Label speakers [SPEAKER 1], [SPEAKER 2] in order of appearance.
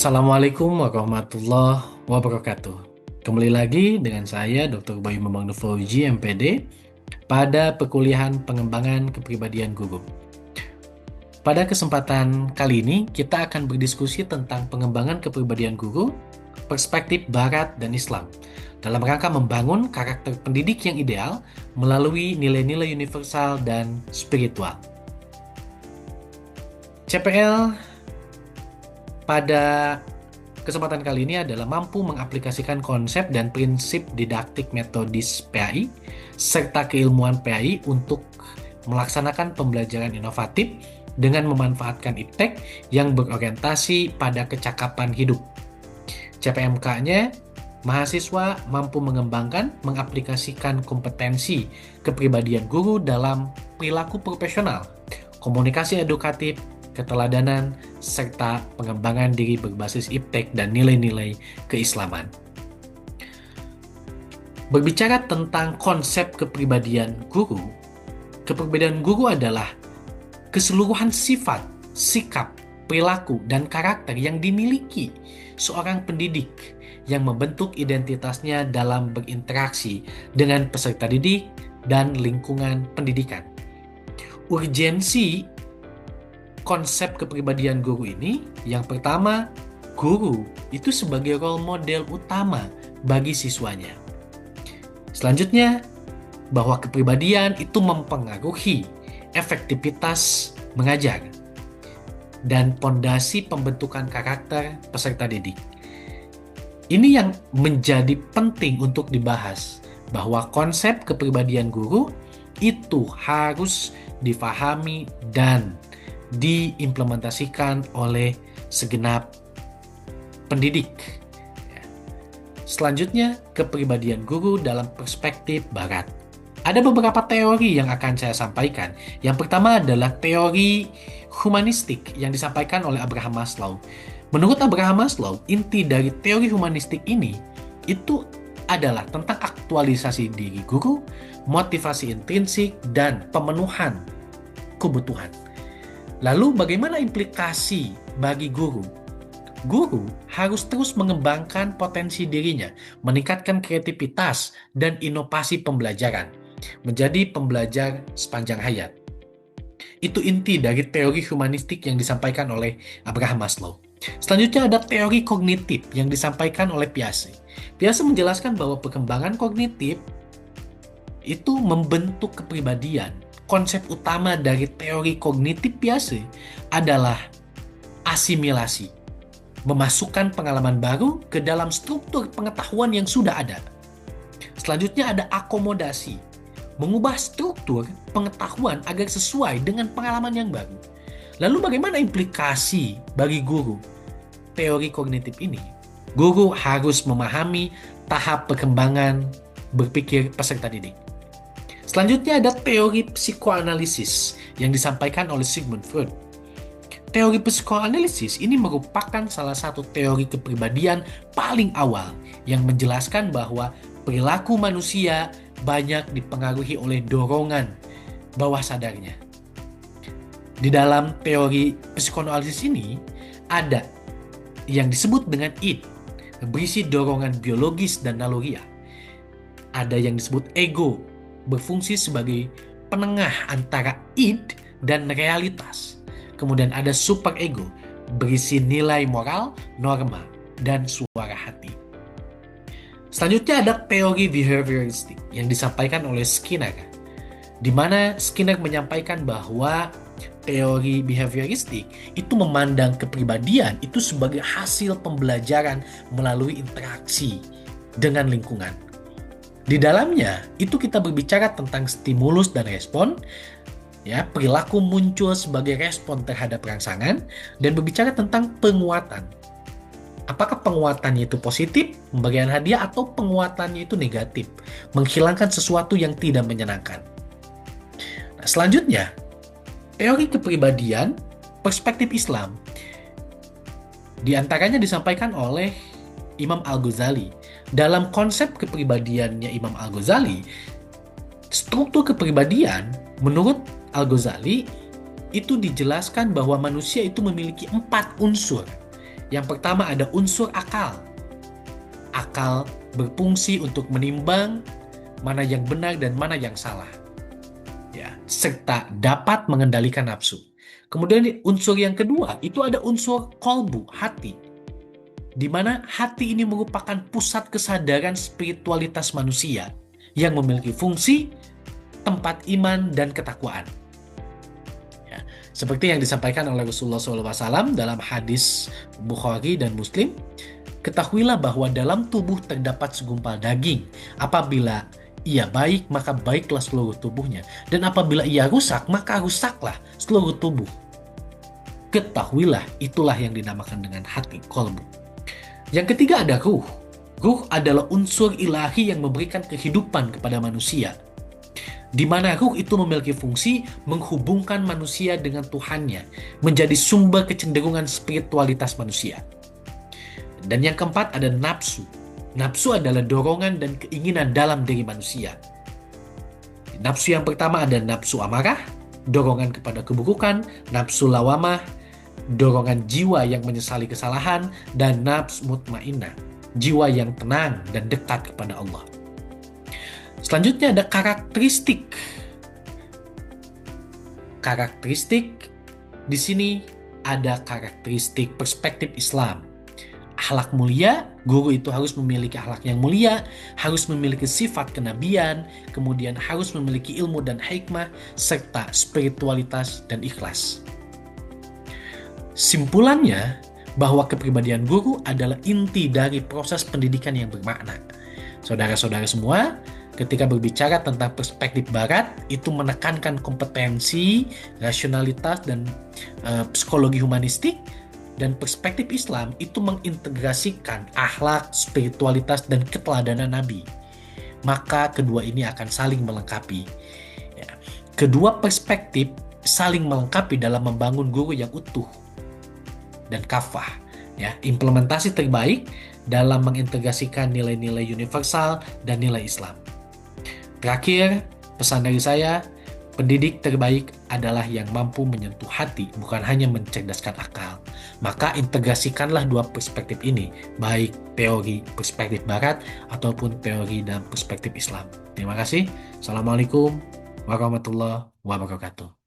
[SPEAKER 1] Assalamualaikum warahmatullahi wabarakatuh. Kembali lagi dengan saya Dr. Bayu Memang Nufauji, MPD, pada perkuliahan pengembangan kepribadian guru. Pada kesempatan kali ini, kita akan berdiskusi tentang pengembangan kepribadian guru, perspektif Barat dan Islam, dalam rangka membangun karakter pendidik yang ideal melalui nilai-nilai universal dan spiritual. CPL pada kesempatan kali ini adalah mampu mengaplikasikan konsep dan prinsip didaktik metodis PAI serta keilmuan PAI untuk melaksanakan pembelajaran inovatif dengan memanfaatkan iptek yang berorientasi pada kecakapan hidup. CPMK-nya, mahasiswa mampu mengembangkan, mengaplikasikan kompetensi kepribadian guru dalam perilaku profesional, komunikasi edukatif, keteladanan, serta pengembangan diri berbasis iptek dan nilai-nilai keislaman. Berbicara tentang konsep kepribadian guru adalah keseluruhan sifat, sikap, perilaku, dan karakter yang dimiliki seorang pendidik yang membentuk identitasnya dalam berinteraksi dengan peserta didik dan lingkungan pendidikan. Urgensi konsep kepribadian guru ini, yang pertama, guru itu sebagai role model utama bagi siswanya. Selanjutnya, bahwa kepribadian itu mempengaruhi efektivitas mengajar dan pondasi pembentukan karakter peserta didik. Ini yang menjadi penting untuk dibahas, bahwa konsep kepribadian guru itu harus difahami dan diimplementasikan oleh segenap pendidik. Selanjutnya, kepribadian guru dalam perspektif Barat. Ada beberapa teori yang akan saya sampaikan. Yang pertama adalah teori humanistik yang disampaikan oleh Abraham Maslow. Menurut Abraham Maslow, inti dari teori humanistik ini itu adalah tentang aktualisasi diri guru, motivasi intrinsik, dan pemenuhan kebutuhan. Lalu bagaimana implikasi bagi guru? Guru harus terus mengembangkan potensi dirinya, meningkatkan kreativitas dan inovasi pembelajaran, menjadi pembelajar sepanjang hayat. Itu inti dari teori humanistik yang disampaikan oleh Abraham Maslow. Selanjutnya ada teori kognitif yang disampaikan oleh Piaget. Piaget menjelaskan bahwa perkembangan kognitif itu membentuk kepribadian. Konsep utama dari teori kognitif Piaget adalah asimilasi, memasukkan pengalaman baru ke dalam struktur pengetahuan yang sudah ada. Selanjutnya ada akomodasi, mengubah struktur pengetahuan agar sesuai dengan pengalaman yang baru. Lalu bagaimana implikasi bagi guru teori kognitif ini? Guru harus memahami tahap perkembangan berpikir peserta didik. Selanjutnya ada teori psikoanalisis yang disampaikan oleh Sigmund Freud. Teori psikoanalisis ini merupakan salah satu teori kepribadian paling awal yang menjelaskan bahwa perilaku manusia banyak dipengaruhi oleh dorongan bawah sadarnya. Di dalam teori psikoanalisis ini ada yang disebut dengan id, berisi dorongan biologis dan naluriah. Ada yang disebut ego, berfungsi sebagai penengah antara id dan realitas. Kemudian ada superego, berisi nilai moral, norma, dan suara hati. Selanjutnya ada teori behavioristik yang disampaikan oleh Skinner, di mana Skinner menyampaikan bahwa teori behavioristik itu memandang kepribadian itu sebagai hasil pembelajaran melalui interaksi dengan lingkungan. Di dalamnya itu kita berbicara tentang stimulus dan respon, ya, perilaku muncul sebagai respon terhadap rangsangan, dan berbicara tentang penguatan. Apakah penguatannya itu positif, pemberian hadiah, atau penguatannya itu negatif, menghilangkan sesuatu yang tidak menyenangkan. Nah, selanjutnya, teori kepribadian perspektif Islam. Di antaranya disampaikan oleh Imam Al-Ghazali. Dalam konsep kepribadiannya Imam Al-Ghazali, struktur kepribadian menurut Al-Ghazali itu dijelaskan bahwa manusia itu memiliki 4 unsur. Yang pertama ada unsur akal. Akal berfungsi untuk menimbang mana yang benar dan mana yang salah. Ya, serta dapat mengendalikan nafsu. Kemudian unsur yang kedua itu ada unsur kolbu, hati, di mana hati ini merupakan pusat kesadaran spiritualitas manusia yang memiliki fungsi tempat iman dan ketakwaan. Ya, seperti yang disampaikan oleh Rasulullah SAW dalam hadis Bukhari dan Muslim, ketahuilah bahwa dalam tubuh terdapat segumpal daging. Apabila ia baik, maka baiklah seluruh tubuhnya. Dan apabila ia rusak, maka rusaklah seluruh tubuh. Ketahuilah, itulah yang dinamakan dengan hati, kolbu. Yang ketiga ada ruh. Ruh adalah unsur ilahi yang memberikan kehidupan kepada manusia, di mana ruh itu memiliki fungsi menghubungkan manusia dengan Tuhannya, menjadi sumber kecenderungan spiritualitas manusia. Dan yang keempat ada nafsu. Nafsu adalah dorongan dan keinginan dalam diri manusia. Nafsu yang pertama ada nafsu amarah, dorongan kepada keburukan, nafsu lawamah, dorongan jiwa yang menyesali kesalahan, dan nafsu mutmainnah, jiwa yang tenang dan dekat kepada Allah. Selanjutnya ada karakteristik. Karakteristik di sini ada karakteristik perspektif Islam. Akhlak mulia, guru itu harus memiliki akhlak yang mulia, harus memiliki sifat kenabian, kemudian harus memiliki ilmu dan hikmah, serta spiritualitas dan ikhlas. Simpulannya, bahwa kepribadian guru adalah inti dari proses pendidikan yang bermakna. Saudara-saudara semua, ketika berbicara tentang perspektif Barat, itu menekankan kompetensi, rasionalitas, dan psikologi humanistik, dan perspektif Islam itu mengintegrasikan akhlak, spiritualitas, dan keteladanan Nabi. Maka kedua ini akan saling melengkapi. Ya. Kedua perspektif saling melengkapi dalam membangun guru yang utuh dan kafah. Ya, implementasi terbaik dalam mengintegrasikan nilai-nilai universal dan nilai Islam. Terakhir, pesan dari saya, pendidik terbaik adalah yang mampu menyentuh hati, bukan hanya mencerdaskan akal. Maka integrasikanlah dua perspektif ini, baik teori perspektif Barat ataupun teori dan perspektif Islam. Terima kasih. Assalamualaikum warahmatullahi wabarakatuh.